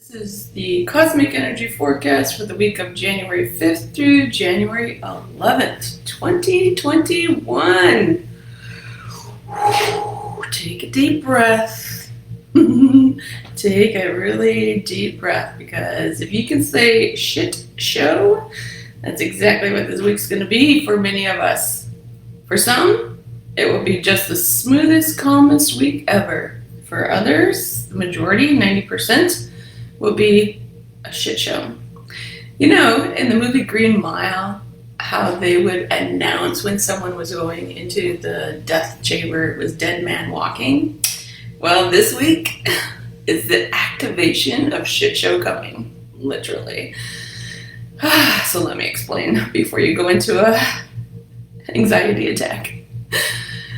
This is the cosmic energy forecast for the week of January 5th through January 11th, 2021. Take a deep breath. Take a really deep breath, because if you can say shit show, that's exactly what this week's going to be for many of us. For some, it will be just the smoothest, calmest week ever. For others, the majority, 90%, will be a shit show. You know, in the movie Green Mile, how they would announce when someone was going into the death chamber, it was dead man walking. Well, this week is the activation of shit show coming, literally. So let me explain before you go into a anxiety attack.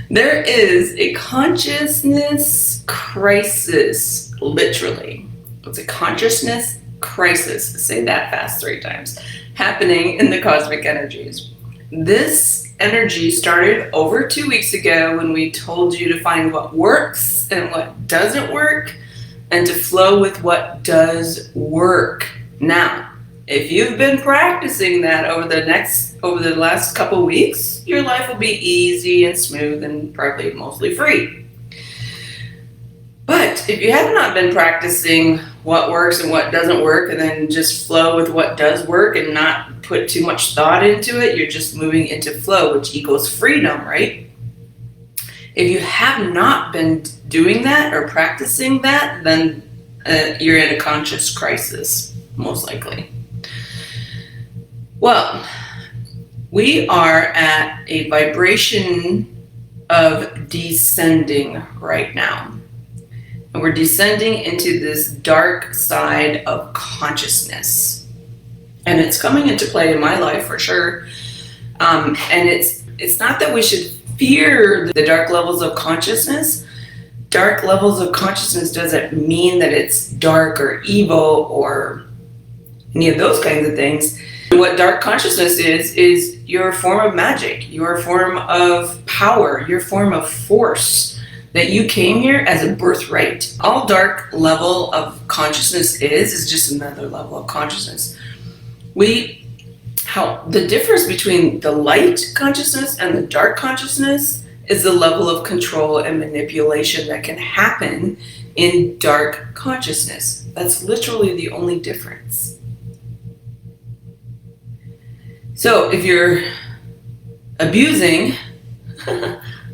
There is a consciousness crisis, literally. It's a consciousness crisis, say that fast 3 times, happening in the cosmic energies. This energy started over 2 weeks ago when we told you to find what works and what doesn't work, and to flow with what does work. Now, if you've been practicing that over the last couple weeks, your life will be easy and smooth and probably mostly free. But if you have not been practicing what works and what doesn't work, and then just flow with what does work and not put too much thought into it, you're just moving into flow, which equals freedom, right? If you have not been doing that or practicing that, then you're in a conscious crisis, most likely. Well, we are at a vibration of descending right now. And we're descending into this dark side of consciousness. And it's coming into play in my life for sure. And it's not that we should fear the dark levels of consciousness. Dark levels of consciousness doesn't mean that it's dark or evil or any of those kinds of things. What dark consciousness is your form of magic, your form of power, your form of force. That you came here as a birthright. All dark level of consciousness is just another level of consciousness. The difference between the light consciousness and the dark consciousness is the level of control and manipulation that can happen in dark consciousness. That's literally the only difference. So if you're abusing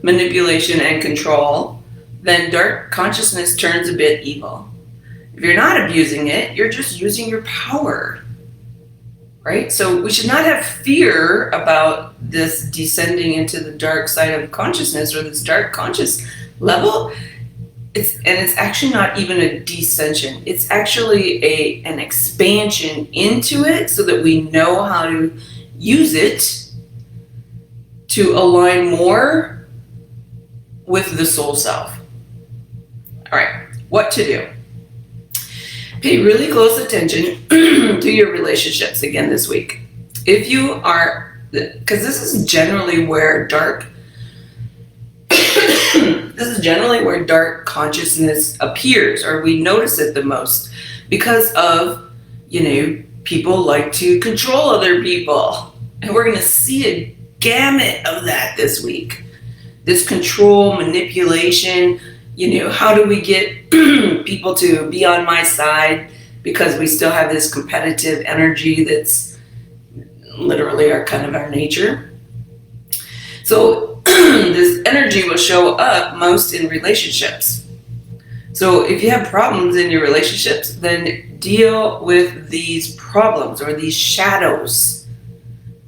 manipulation and control, then dark consciousness turns a bit evil. If you're not abusing it, you're just using your power, right? So we should not have fear about this descending into the dark side of consciousness or this dark conscious level. It's actually not even a descension. It's actually an expansion into it so that we know how to use it to align more with the soul self. All right, what to do? Pay really close attention to your relationships again this week. If you are, because this is generally where dark consciousness appears, or we notice it the most, because of, people like to control other people. And we're going to see a gamut of that this week. This control, manipulation, how do we get people to be on my side, because we still have this competitive energy that's literally our nature. So this energy will show up most in relationships. So if you have problems in your relationships, then deal with these problems or these shadows.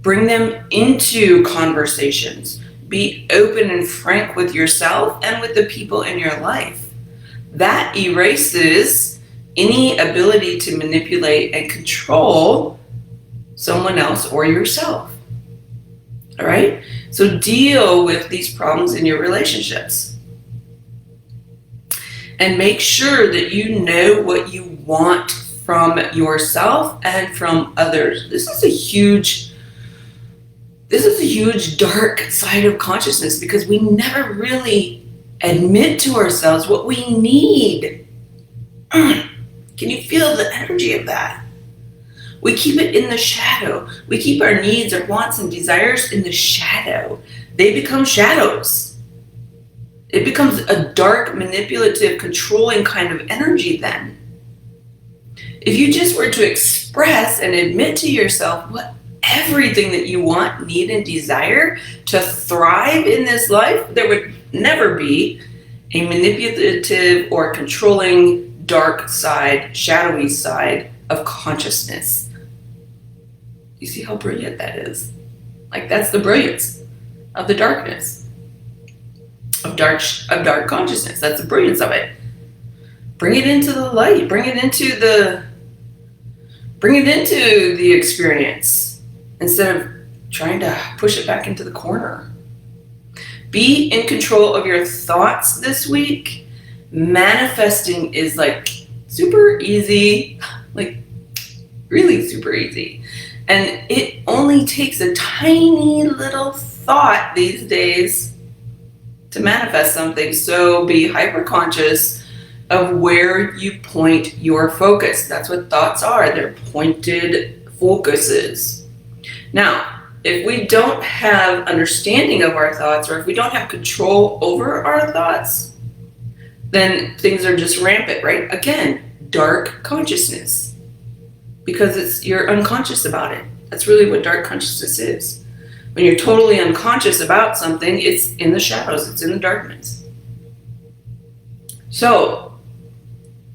Bring them into conversations. Be open and frank with yourself and with the people in your life. That erases any ability to manipulate and control someone else or yourself. All right? So deal with these problems in your relationships. And make sure that you know what you want from yourself and from others. This is a huge dark side of consciousness, because we never really admit to ourselves what we need. Can you feel the energy of that? We keep it in the shadow. We keep our needs, our wants, and desires in the shadow. They become shadows. It becomes a dark, manipulative, controlling kind of energy then. If you just were to express and admit to yourself what everything that you want, need, and desire to thrive in this life, there would never be a manipulative or controlling dark side, shadowy side of consciousness. You see how brilliant that is? Like, that's the brilliance of the darkness, of dark consciousness. That's the brilliance of it. Bring it into the light. Bring it into the experience instead of trying to push it back into the corner. Be in control of your thoughts this week. Manifesting is like super easy, like really super easy. And it only takes a tiny little thought these days to manifest something. So be hyper conscious of where you point your focus. That's what thoughts are. They're pointed focuses. Now, if we don't have understanding of our thoughts, or if we don't have control over our thoughts, then things are just rampant, right? Again, dark consciousness. Because you're unconscious about it. That's really what dark consciousness is. When you're totally unconscious about something, it's in the shadows, it's in the darkness. So,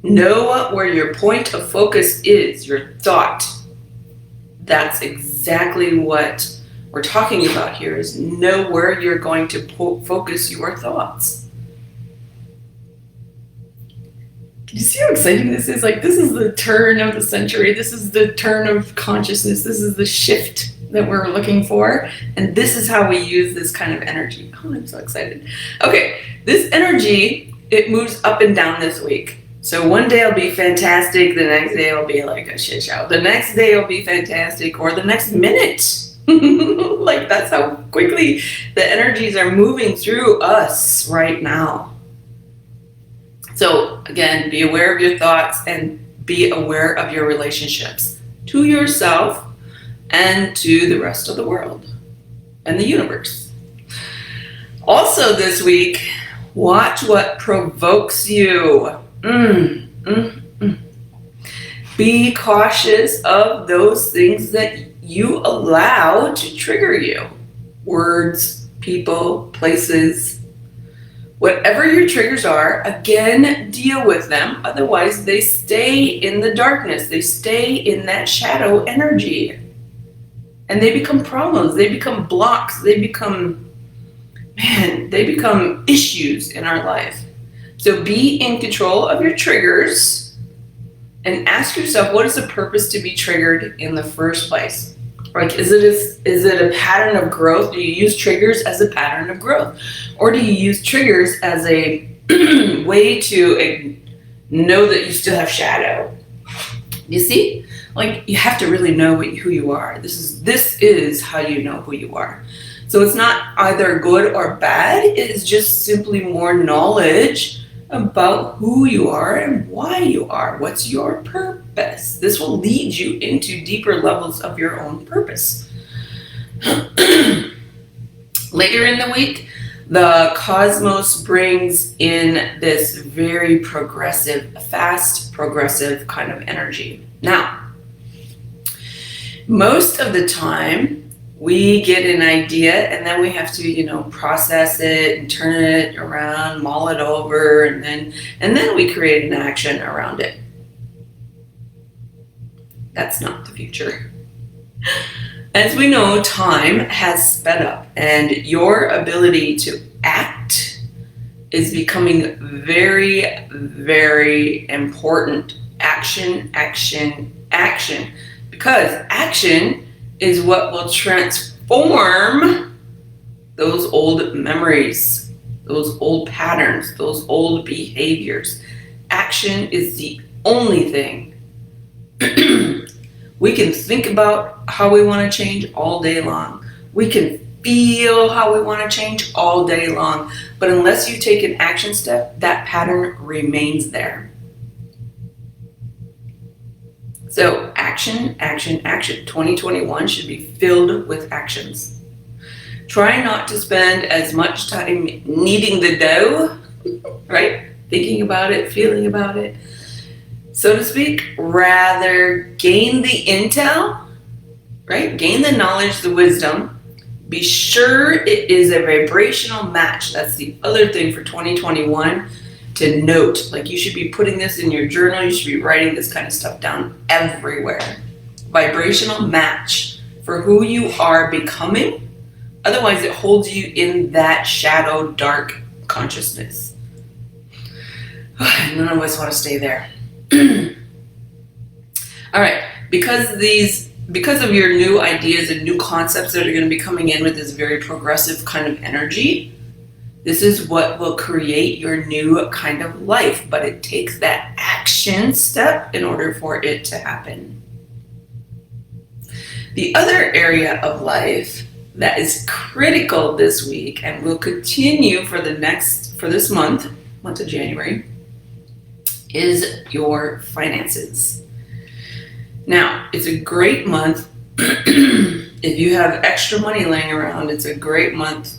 know where your point of focus is, your thought. That's exactly what we're talking about here, is know where you're going to focus your thoughts. Can you see how exciting this is? Like, this is the turn of the century. This is the turn of consciousness. This is the shift that we're looking for. And this is how we use this kind of energy. Oh, I'm so excited. Okay, this energy, it moves up and down this week. So one day it'll be fantastic. The next day it'll be like a shit show. The next day it'll be fantastic. Or the next minute. Like, that's how quickly the energies are moving through us right now. So again, be aware of your thoughts and be aware of your relationships to yourself and to the rest of the world and the universe. Also this week, watch what provokes you. Be cautious of those things that you allow to trigger you. Words, people, places. Whatever your triggers are, again, deal with them. Otherwise, they stay in the darkness. They stay in that shadow energy. And they become problems. They become blocks. They become issues in our life. So be in control of your triggers and ask yourself, what is the purpose to be triggered in the first place? Like, is it a pattern of growth? Do you use triggers as a pattern of growth? Or do you use triggers as a way to know that you still have shadow? You see? Like, you have to really know who you are. This is how you know who you are. So it's not either good or bad. It is just simply more knowledge about who you are and why you are. What's your purpose? This will lead you into deeper levels of your own purpose. Later in the week, the cosmos brings in this very progressive, fast progressive kind of energy. Now, most of the time, we get an idea and then we have to, process it and turn it around, mull it over, and then we create an action around it. That's not the future. As we know, time has sped up and your ability to act is becoming very, very important. Action, action, action. Because action is what will transform those old memories, those old patterns, those old behaviors. Action is the only thing. We can think about how we want to change all day long. We can feel how we want to change all day long. But unless you take an action step, that pattern remains there. So action, action, action. 2021 should be filled with actions. Try not to spend as much time kneading the dough, right? Thinking about it, feeling about it, so to speak. Rather gain the intel, right? Gain the knowledge, the wisdom. Be sure it is a vibrational match. That's the other thing for 2021 to note. Like, you should be putting this in your journal. You should be writing this kind of stuff down everywhere. Vibrational match for who you are becoming. Otherwise, it holds you in that shadow, dark consciousness. None of us want to stay there. All right, because of your new ideas and new concepts that are going to be coming in with this very progressive kind of energy, this is what will create your new kind of life. But it takes that action step in order for it to happen. The other area of life that is critical this week and will continue for this month of January, is your finances. Now, it's a great month. If you have extra money laying around, it's a great month.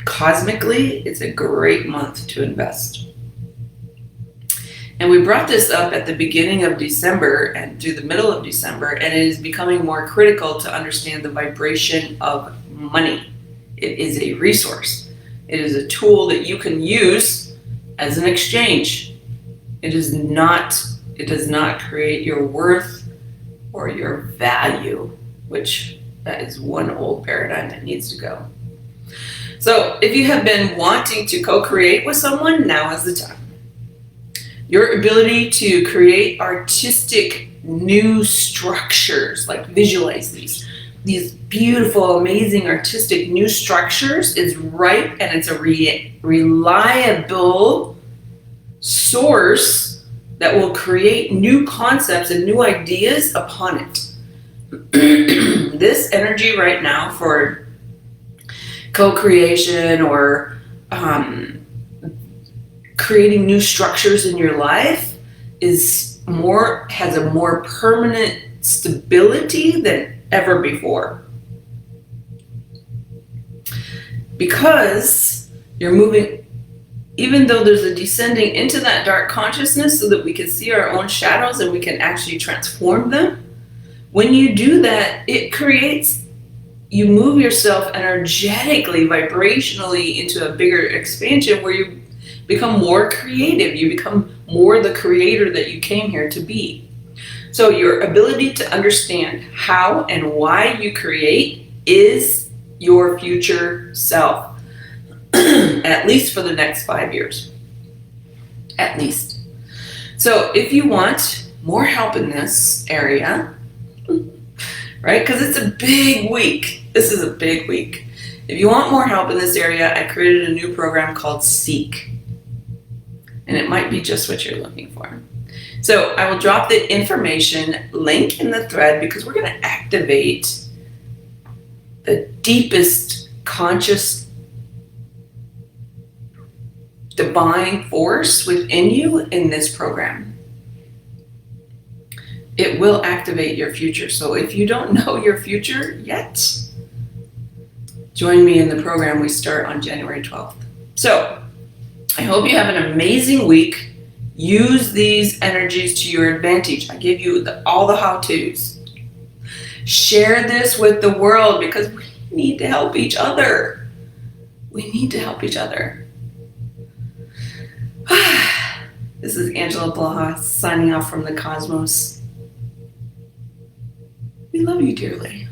Cosmically, it's a great month to invest. And we brought this up at the beginning of December and through the middle of December, and it is becoming more critical to understand the vibration of money. It is a resource. It is a tool that you can use as an exchange. It does not create your worth or your value, which that is one old paradigm that needs to go. So if you have been wanting to co-create with someone, now is the time. Your ability to create artistic new structures, like visualize these beautiful, amazing artistic new structures, is ripe, and it's a reliable source that will create new concepts and new ideas upon it. This energy right now for co-creation or creating new structures in your life has a more permanent stability than ever before. Because you're moving, even though there's a descending into that dark consciousness so that we can see our own shadows and we can actually transform them. When you do that, you move yourself energetically, vibrationally into a bigger expansion where you become more creative. You become more the creator that you came here to be. So your ability to understand how and why you create is your future self, at least for the next 5 years, at least. So if you want more help in this area, right, because it's a big week. This is a big week. If you want more help in this area, I created a new program called Seek. And it might be just what you're looking for. So I will drop the information link in the thread because we're going to activate the deepest conscious divine force within you in this program. It will activate your future. So if you don't know your future yet, join me in the program. We start on January 12th. So I hope you have an amazing week. Use these energies to your advantage. I give you all the how-tos. Share this with the world because we need to help each other. We need to help each other. This is Angela Blaha signing off from the cosmos. We love you dearly.